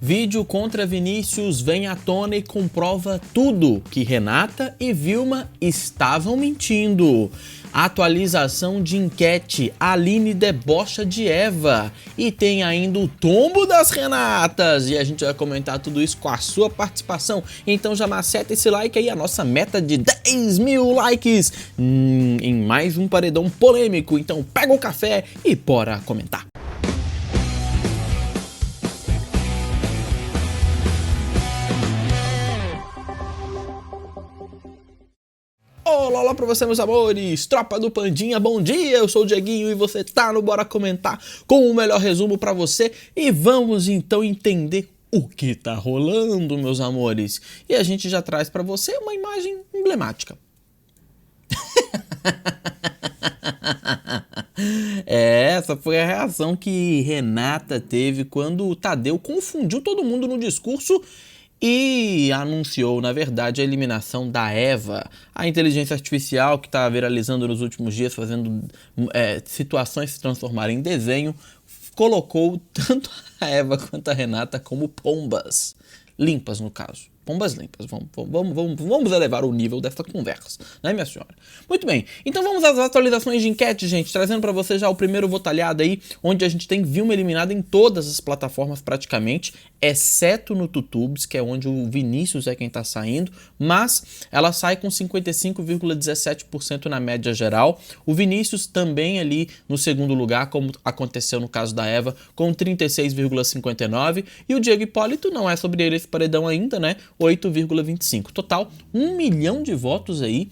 Vídeo contra Vinícius vem à tona e comprova tudo que Renata e Vilma estavam mentindo. Atualização de enquete, Aline debocha de Eva. E tem ainda o tombo das Renatas. E a gente vai comentar tudo isso com a sua participação. Então já maceta esse like aí, a nossa meta de 10 mil likes em mais um paredão polêmico. Então pega o café e bora comentar. Olá pra você, meus amores, tropa do Pandinha, bom dia, eu sou o Dieguinho e você tá no Bora Comentar com o melhor resumo pra você e vamos então entender o que tá rolando, meus amores. E a gente já traz pra você uma imagem emblemática. Essa foi a reação que Renata teve quando o Tadeu confundiu todo mundo no discurso e anunciou, na verdade, a eliminação da Eva, a inteligência artificial que está viralizando nos últimos dias, fazendo situações se transformarem em desenho, colocou tanto a Eva quanto a Renata como pombas limpas, no caso. Pombas limpas, vamos elevar o nível dessa conversa, né, minha senhora? Muito bem, então vamos às atualizações de enquete, gente, trazendo para você já o primeiro votalhado aí, onde a gente tem Vilma eliminada em todas as plataformas praticamente, exceto no Tutubes, que é onde o Vinícius é quem tá saindo, mas ela sai com 55,17% na média geral, o Vinícius também ali no segundo lugar, como aconteceu no caso da Eva, com 36,59%, e o Diego Hipólito, não é sobre ele esse paredão ainda, né, 8,25%. Total, 1 milhão de votos aí.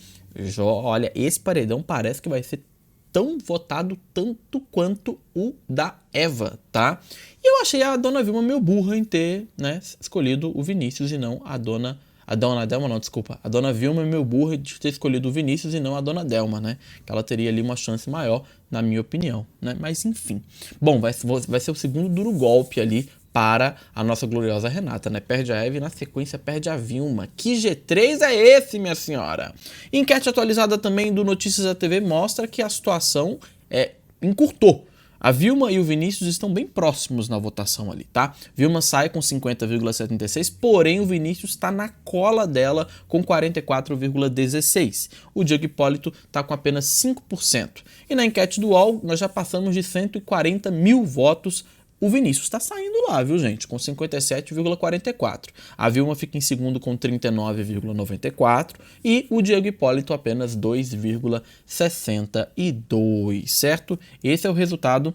Olha, esse paredão parece que vai ser tão votado tanto quanto o da Eva, tá? E eu achei a dona Vilma meio burra em ter, né, escolhido o Vinícius e não a dona Delma, não, desculpa. A dona Vilma é meio burra de ter escolhido o Vinícius e não a dona Delma, né? Que ela teria ali uma chance maior, na minha opinião, né? Mas enfim. Bom, vai ser o segundo duro golpe ali para a nossa gloriosa Renata, né? Perde a Eva e na sequência perde a Vilma. Que G3 é esse, minha senhora? Enquete atualizada também do Notícias da TV mostra que a situação encurtou. A Vilma e o Vinícius estão bem próximos na votação ali, tá? Vilma sai com 50,76, porém o Vinícius está na cola dela com 44,16. O Diego Hipólito está com apenas 5%. E na enquete do UOL, nós já passamos de 140 mil votos. O Vinícius está saindo lá, viu, gente? Com 57,44. A Vilma fica em segundo com 39,94 e o Diego Hipólito apenas 2,62, certo? Esse é o resultado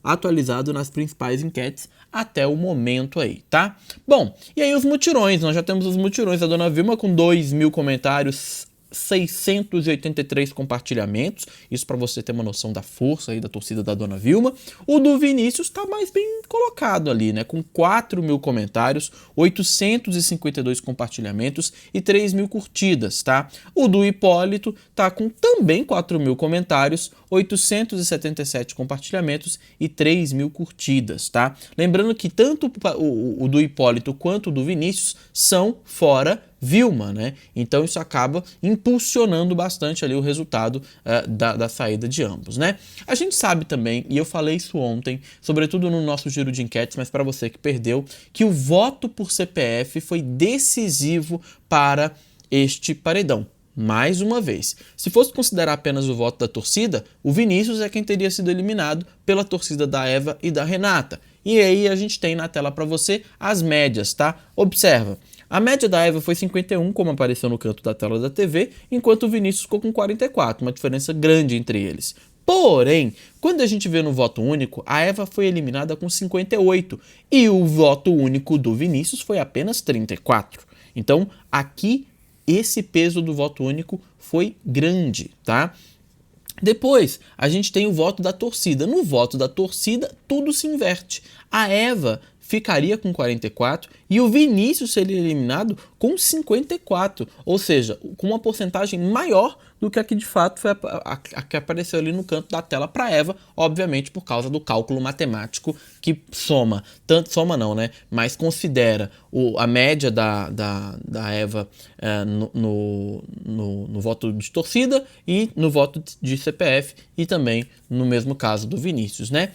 atualizado nas principais enquetes até o momento aí, tá? Bom, e aí os mutirões, nós já temos os mutirões da dona Vilma com 2 mil comentários, 683 compartilhamentos, isso para você ter uma noção da força aí da torcida da dona Vilma. O do Vinícius tá mais bem colocado ali, né, com 4 mil comentários, 852 compartilhamentos e 3 mil curtidas, tá? O do Hipólito tá com também 4 mil comentários, 877 compartilhamentos e 3 mil curtidas, tá? Lembrando que tanto o do Hipólito quanto o do Vinícius são fora Vilma, né? Então isso acaba impulsionando bastante ali o resultado da saída de ambos, né? A gente sabe também, e eu falei isso ontem, sobretudo no nosso giro de enquetes, mas para você que perdeu, que o voto por CPF foi decisivo para este paredão. Mais uma vez, se fosse considerar apenas o voto da torcida, o Vinícius é quem teria sido eliminado pela torcida da Eva e da Renata. E aí a gente tem na tela para você as médias, tá? Observa. A média da Eva foi 51, como apareceu no canto da tela da TV, enquanto o Vinícius ficou com 44, uma diferença grande entre eles. Porém, quando a gente vê no voto único, a Eva foi eliminada com 58 e o voto único do Vinícius foi apenas 34. Então, aqui, esse peso do voto único foi grande, tá? Depois, a gente tem o voto da torcida. No voto da torcida, tudo se inverte. A Eva ficaria com 44 e o Vinícius seria eliminado com 54, ou seja, com uma porcentagem maior do que a que de fato foi a que apareceu ali no canto da tela para Eva, obviamente por causa do cálculo matemático que soma, tanto soma não, né, mas considera a média da Eva no voto de torcida e no voto de CPF e também no mesmo caso do Vinícius, né?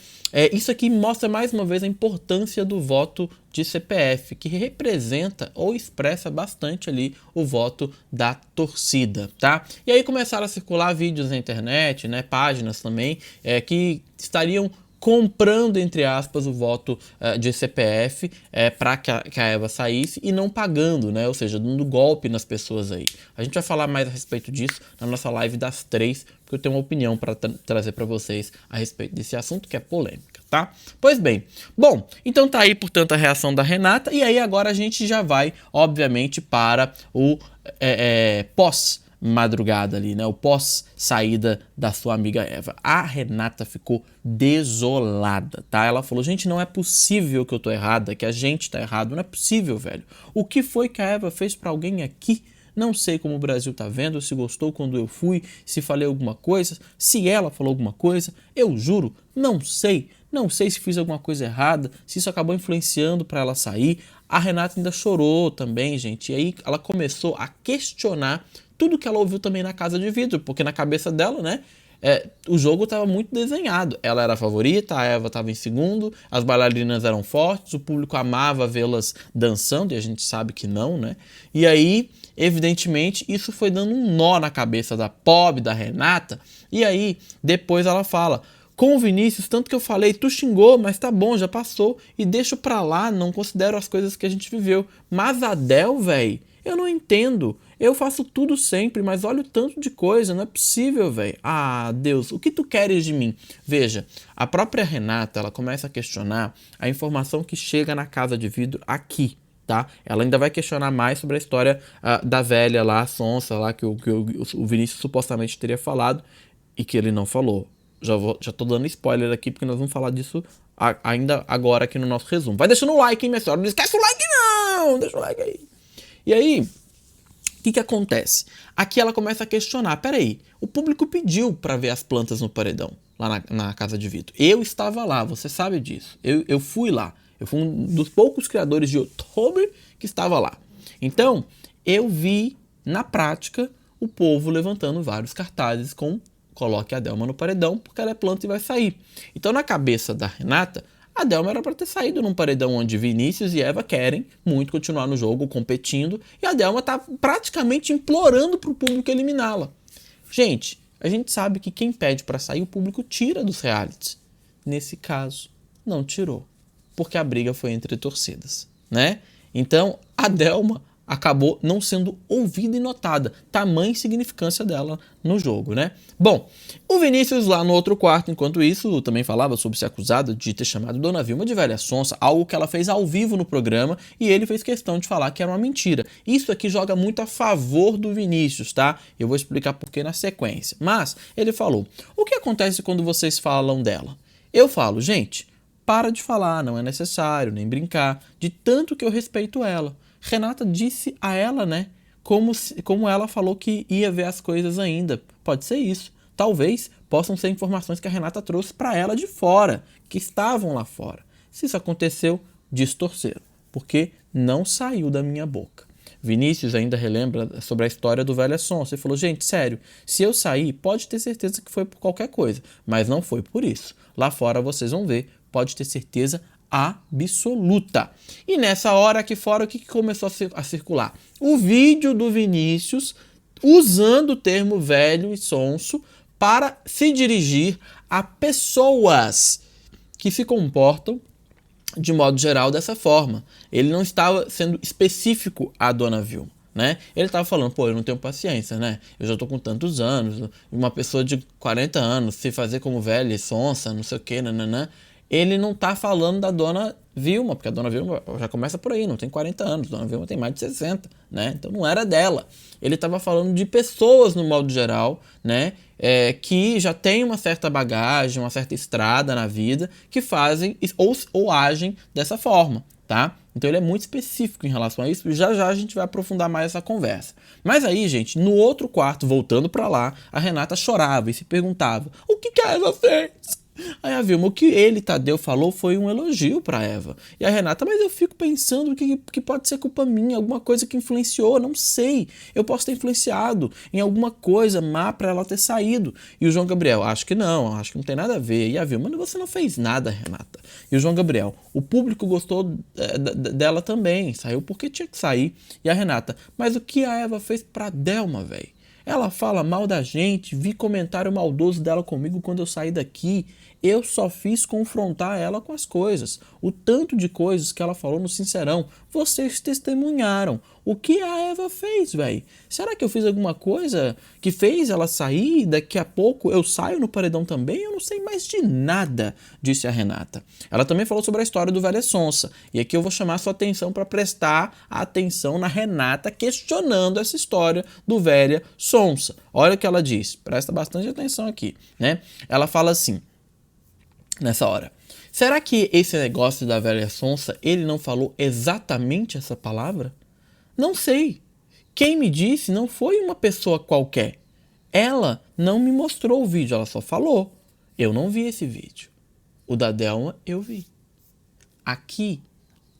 Isso aqui mostra mais uma vez a importância do voto de CPF, que representa ou expressa bastante ali o voto da torcida, tá? E aí começaram a circular vídeos na internet, né, páginas também, que estariam comprando, entre aspas, o voto de CPF para que a Eva saísse e não pagando, né? Ou seja, dando golpe nas pessoas aí. A gente vai falar mais a respeito disso na nossa live das 3, porque eu tenho uma opinião para trazer para vocês a respeito desse assunto que é polêmica, tá? Pois bem, bom, então tá aí, portanto, a reação da Renata, e aí agora a gente já vai, obviamente, para o pós-madrugada ali, né? O pós-saída da sua amiga Eva. A Renata ficou desolada, tá? Ela falou, gente, não é possível que eu tô errada, que a gente tá errado, não é possível, velho. O que foi que a Eva fez pra alguém aqui? Não sei como o Brasil tá vendo, se gostou quando eu fui, se falei alguma coisa, se ela falou alguma coisa, eu juro, não sei. Não sei se fiz alguma coisa errada, se isso acabou influenciando para ela sair. A Renata ainda chorou também, gente, e aí ela começou a questionar tudo que ela ouviu também na Casa de Vidro, porque na cabeça dela, né, o jogo estava muito desenhado. Ela era a favorita, a Eva estava em segundo, as bailarinas eram fortes, o público amava vê-las dançando, e a gente sabe que não, né? E aí, evidentemente, isso foi dando um nó na cabeça da pobre, da Renata, e aí, depois ela fala, com o Vinícius, tanto que eu falei, tu xingou, mas tá bom, já passou, e deixo pra lá, não considero as coisas que a gente viveu. Mas a Del, velho, eu não entendo. Eu faço tudo sempre, mas olha o tanto de coisa, não é possível, velho. Ah, Deus, o que tu queres de mim? Veja, a própria Renata, ela começa a questionar a informação que chega na Casa de Vidro aqui, tá? Ela ainda vai questionar mais sobre a história da velha lá, a sonsa lá, que o Vinícius supostamente teria falado e que ele não falou. Já tô dando spoiler aqui, porque nós vamos falar disso ainda agora aqui no nosso resumo. Vai deixando o like, hein, minha senhora? Não esquece o like, não! Deixa o like aí. E aí, o que acontece? Aqui ela começa a questionar. Peraí, o público pediu para ver as plantas no paredão, lá na Casa de Vidro. Eu estava lá, você sabe disso. Eu fui lá. Eu fui um dos poucos criadores de YouTube que estava lá. Então, eu vi, na prática, o povo levantando vários cartazes com coloque a Delma no paredão, porque ela é planta e vai sair. Então, na cabeça da Renata, a Delma era para ter saído num paredão onde Vinícius e Eva querem muito continuar no jogo, competindo, e a Delma tá praticamente implorando pro público eliminá-la. Gente, a gente sabe que quem pede para sair, o público tira dos realities. Nesse caso, não tirou, porque a briga foi entre torcidas, né? Então, a Delma acabou não sendo ouvida e notada. Tamanha significância dela no jogo, né? Bom, o Vinícius lá no outro quarto, enquanto isso, também falava sobre ser acusado de ter chamado Dona Vilma de velha sonsa, algo que ela fez ao vivo no programa, e ele fez questão de falar que era uma mentira. Isso aqui joga muito a favor do Vinícius, tá? Eu vou explicar por que na sequência. Mas ele falou, o que acontece quando vocês falam dela? Eu falo, gente, para de falar, não é necessário, nem brincar, de tanto que eu respeito ela. Renata disse a ela, né, como ela falou que ia ver as coisas ainda. Pode ser isso. Talvez possam ser informações que a Renata trouxe para ela de fora, que estavam lá fora. Se isso aconteceu, distorceram, porque não saiu da minha boca. Vinícius ainda relembra sobre a história do velho sonso. Ele falou, gente, sério, se eu sair, pode ter certeza que foi por qualquer coisa, mas não foi por isso. Lá fora vocês vão ver, pode ter certeza absoluta. E nessa hora aqui fora, o que começou a circular? O vídeo do Vinícius usando o termo velho e sonso para se dirigir a pessoas que se comportam de modo geral dessa forma. Ele não estava sendo específico a Dona Vilma, né? Ele estava falando, pô, eu não tenho paciência, né? Eu já tô com tantos anos, uma pessoa de 40 anos se fazer como velha e sonsa, não sei o que, nananã. Ele não tá falando da Dona Vilma, porque a Dona Vilma já começa por aí, não tem 40 anos, a Dona Vilma tem mais de 60, né? Então não era dela. Ele estava falando de pessoas no modo geral, né? Que já tem uma certa bagagem, uma certa estrada na vida, que fazem ou agem dessa forma, tá? Então ele é muito específico em relação a isso, já já a gente vai aprofundar mais essa conversa. Mas aí, gente, no outro quarto, voltando pra lá, a Renata chorava e se perguntava, o que a Eva fez? Aí a Vilma, o que ele, Tadeu, falou foi um elogio pra Eva. E a Renata, mas eu fico pensando que pode ser culpa minha, alguma coisa que influenciou, não sei. Eu posso ter influenciado em alguma coisa má pra ela ter saído. E o João Gabriel, acho que não tem nada a ver. E a Vilma, você não fez nada, Renata. E o João Gabriel, o público gostou dela também, saiu porque tinha que sair. E a Renata, mas o que a Eva fez pra Delma, velho? Ela fala mal da gente, vi comentário maldoso dela comigo quando eu saí daqui. Eu só fiz confrontar ela com as coisas. O tanto de coisas que ela falou no Sincerão, vocês testemunharam. O que a Eva fez, velho? Será que eu fiz alguma coisa que fez ela sair? Daqui a pouco eu saio no paredão também? Eu não sei mais de nada, disse a Renata. Ela também falou sobre a história do Velha Sonsa. E aqui eu vou chamar sua atenção para prestar atenção na Renata questionando essa história do Velha Sonsa. Olha o que ela diz. Presta bastante atenção aqui, né? Ela fala assim, nessa hora: será que esse negócio da Velha Sonsa, ele não falou exatamente essa palavra? Não sei. Quem me disse não foi uma pessoa qualquer. Ela não me mostrou o vídeo, ela só falou. Eu não vi esse vídeo. O da Delma eu vi. Aqui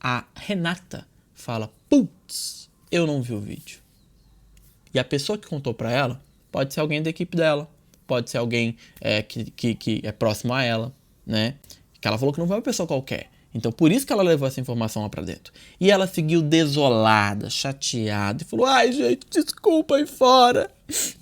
a Renata fala, putz, eu não vi o vídeo. E a pessoa que contou pra ela pode ser alguém da equipe dela, pode ser alguém que é próximo a ela, né? Que ela falou que não foi uma pessoa qualquer. Então, por isso que ela levou essa informação lá pra dentro. E ela seguiu desolada, chateada, e falou, ai, gente, desculpa aí fora.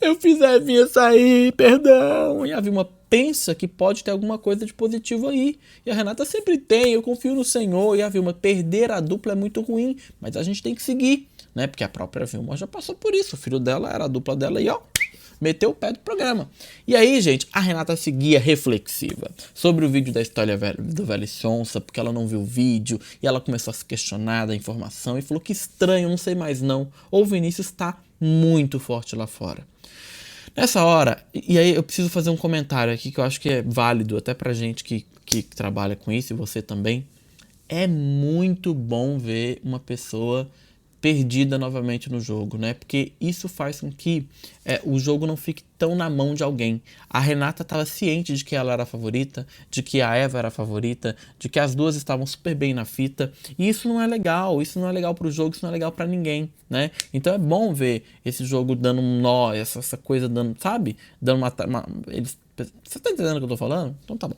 Eu fiz a Evinha sair, perdão. E a Vilma pensa que pode ter alguma coisa de positivo aí. E a Renata sempre tem, eu confio no Senhor. E a Vilma, perder a dupla é muito ruim, mas a gente tem que seguir, né? Porque a própria Vilma já passou por isso. O filho dela era a dupla dela e ó, meteu o pé do programa. E aí, gente, a Renata seguia reflexiva sobre o vídeo da história do Velha Sonsa, porque ela não viu o vídeo, e ela começou a se questionar da informação, e falou que estranho, não sei mais não, ou o Vinícius está muito forte lá fora. Nessa hora, e aí eu preciso fazer um comentário aqui que eu acho que é válido até pra gente que trabalha com isso, e você também. É muito bom ver uma pessoa perdida novamente no jogo, né? Porque isso faz com que o jogo não fique tão na mão de alguém. A Renata estava ciente de que ela era a favorita, de que a Eva era a favorita, de que as duas estavam super bem na fita. E isso não é legal, isso não é legal pro jogo, isso não é legal pra ninguém, né? Então é bom ver esse jogo dando um nó, essa coisa dando, sabe? Dando eles... Você tá entendendo o que eu tô falando? Então tá bom.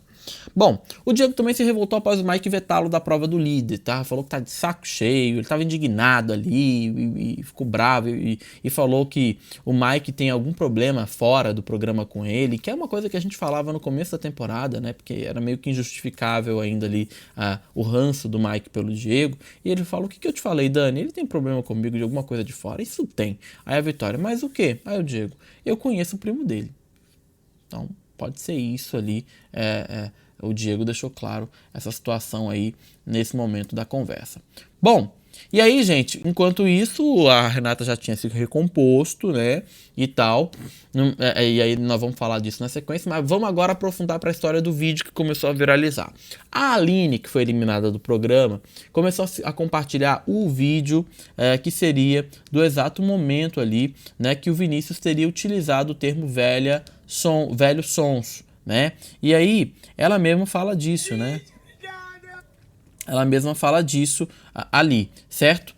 Bom, o Diego também se revoltou após o Mike vetá-lo da prova do líder, tá? Falou que tá de saco cheio, ele tava indignado ali e ficou bravo e falou que o Mike tem algum problema fora do programa com ele, que é uma coisa que a gente falava no começo da temporada, né? Porque era meio que injustificável ainda ali o ranço do Mike pelo Diego. E ele falou, o que eu te falei, Dani? Ele tem problema comigo de alguma coisa de fora? Isso tem. Aí a Vitória, mas o quê? Aí o Diego, eu conheço o primo dele. Então, pode ser isso ali. O Diego deixou claro essa situação aí nesse momento da conversa. Bom, e aí, gente, enquanto isso, a Renata já tinha se recomposto, né, e tal. E aí nós vamos falar disso na sequência, mas vamos agora aprofundar para a história do vídeo que começou a viralizar. A Aline, que foi eliminada do programa, começou a compartilhar o vídeo que seria do exato momento ali, né, que o Vinícius teria utilizado o termo velho sonso, né? E aí, ela mesma fala disso, né? Ela mesma fala disso ali, certo?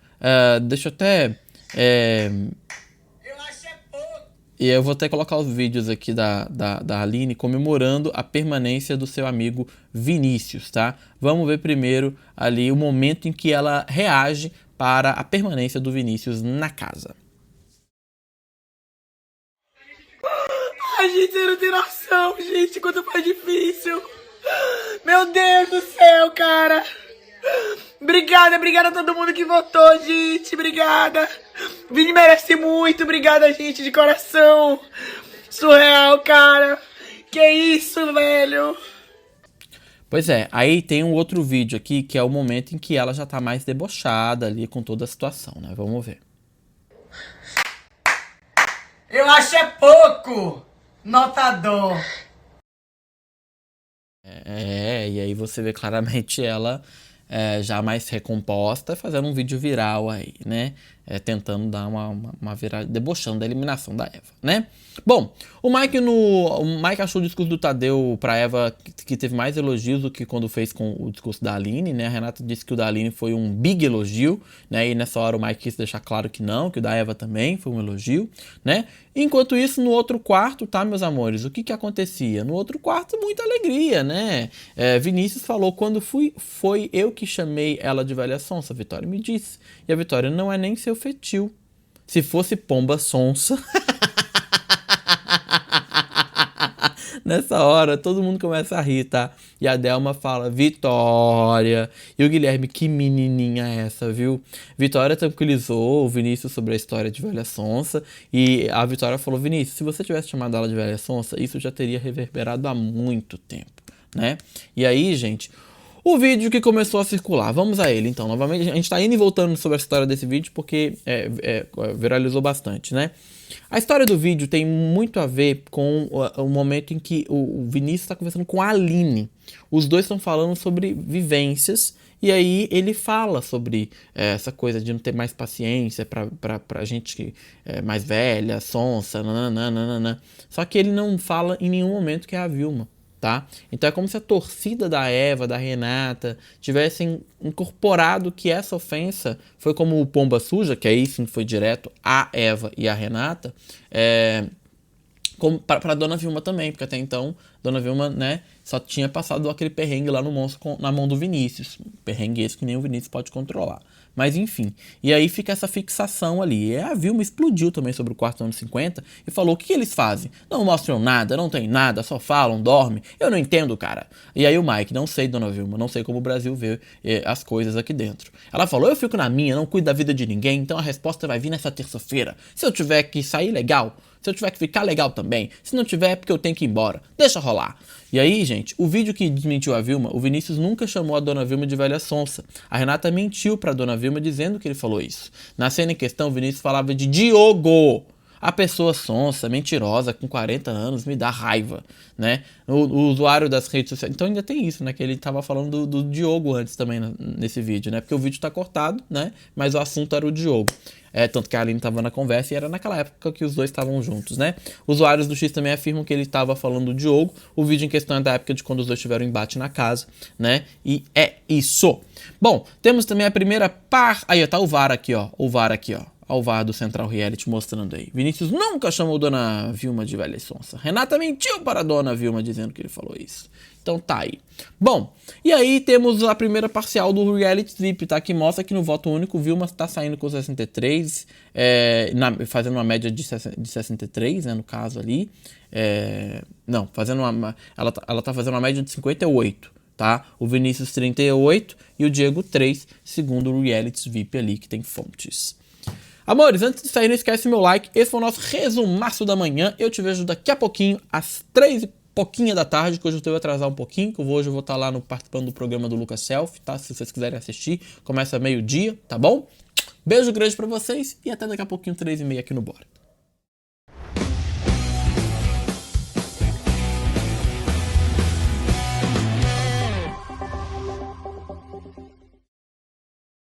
Deixa eu até... Eu acho pouco. E eu vou até colocar os vídeos aqui da Aline comemorando a permanência do seu amigo Vinícius, tá? Vamos ver primeiro ali o momento em que ela reage para a permanência do Vinícius na casa. Ai, gente, você não tem noção, gente, quanto foi difícil. Meu Deus do céu, cara. Obrigada a todo mundo que votou, gente. Obrigada. Vini merece muito. Obrigada, gente, de coração. Surreal, cara. Que isso, velho. Pois é, aí tem um outro vídeo aqui que é o momento em que ela já tá mais debochada ali com toda a situação, né? Vamos ver. Eu acho pouco. Notador. E aí você vê claramente ela já mais recomposta, fazendo um vídeo viral aí, né? Tentando dar uma virada, debochando da eliminação da Eva, né? Bom, o Mike achou o discurso do Tadeu pra Eva que teve mais elogios do que quando fez com o discurso da Aline, né? A Renata disse que o da Aline foi um big elogio, né? E nessa hora o Mike quis deixar claro que não, que o da Eva também foi um elogio, né? Enquanto isso, no outro quarto, tá, meus amores, o que acontecia? No outro quarto, muita alegria, né? Vinícius falou, quando foi eu que chamei ela de velha sonsa, a Vitória me disse. E a Vitória não é nem seu fetil. Se fosse pomba sonsa... Nessa hora, todo mundo começa a rir, tá? E a Delma fala, Vitória. E o Guilherme, que menininha é essa, viu? Vitória tranquilizou o Vinícius sobre a história de velha sonsa. E a Vitória falou, Vinícius, se você tivesse chamado ela de velha sonsa, isso já teria reverberado há muito tempo, né? E aí, gente... O vídeo que começou a circular, vamos a ele então, novamente, a gente tá indo e voltando sobre a história desse vídeo porque viralizou bastante, né? A história do vídeo tem muito a ver com o momento em que o Vinícius está conversando com a Aline. Os dois estão falando sobre vivências e aí ele fala sobre essa coisa de não ter mais paciência pra gente mais velha, sonsa, nananana. Só que ele não fala em nenhum momento que é a Vilma. Tá? Então é como se a torcida da Eva, da Renata, tivessem incorporado que essa ofensa foi como o pomba suja, que aí sim foi direto a Eva e a Renata, para Dona Vilma também, porque até então Dona Vilma, né, só tinha passado aquele perrengue lá no monstro na mão do Vinícius, perrengue esse que nem o Vinícius pode controlar. Mas enfim, e aí fica essa fixação ali. E a Vilma explodiu também sobre o quarto ano 50 e falou, o que eles fazem? Não mostram nada, não tem nada, só falam, dormem. Eu não entendo, cara. E aí o Mike, não sei, Dona Vilma, não sei como o Brasil vê as coisas aqui dentro. Ela falou, eu fico na minha, não cuido da vida de ninguém, então a resposta vai vir nessa terça-feira. Se eu tiver que sair, legal. Se eu tiver que ficar, legal também. Se não tiver, é porque eu tenho que ir embora. Deixa rolar. E aí, gente, o vídeo que desmentiu a Vilma, o Vinícius nunca chamou a Dona Vilma de velha sonsa. A Renata mentiu pra Dona Vilma dizendo que ele falou isso. Na cena em questão, o Vinícius falava de Diogo. A pessoa sonsa, mentirosa, com 40 anos, me dá raiva, né? O usuário das redes sociais... Então ainda tem isso, né? Que ele tava falando do Diogo antes também nesse vídeo, né? Porque o vídeo tá cortado, né? Mas o assunto era o Diogo. Tanto que a Aline tava na conversa e era naquela época que os dois estavam juntos, né? Usuários do X também afirmam que ele estava falando do Diogo. O vídeo em questão é da época de quando os dois tiveram embate na casa, né? E é isso. Bom, temos também a primeira Aí, ó, tá o VAR aqui, ó. O VAR aqui, ó. Ao VAR do Central Reality mostrando aí. Vinícius nunca chamou Dona Vilma de velha sonsa. Renata mentiu para a Dona Vilma dizendo que ele falou isso. Então tá aí. Bom, e aí temos a primeira parcial do Reality VIP, tá? Que mostra que no voto único Vilma tá saindo com 63, fazendo uma média de 63, né, no caso ali. Não, fazendo ela tá fazendo uma média de 58, tá? O Vinícius 38 e o Diego 3, segundo o Reality VIP ali, que tem fontes. Amores, antes de sair, não esquece meu like. Esse foi o nosso resumaço da manhã. Eu te vejo daqui a pouquinho, às 3 e pouquinho da tarde, que hoje eu tenho que atrasar um pouquinho, que hoje eu vou estar lá participando do programa do Lucas Selfie, tá? Se vocês quiserem assistir, começa meio-dia, tá bom? Beijo grande pra vocês e até daqui a pouquinho, 3h30 aqui no Bora.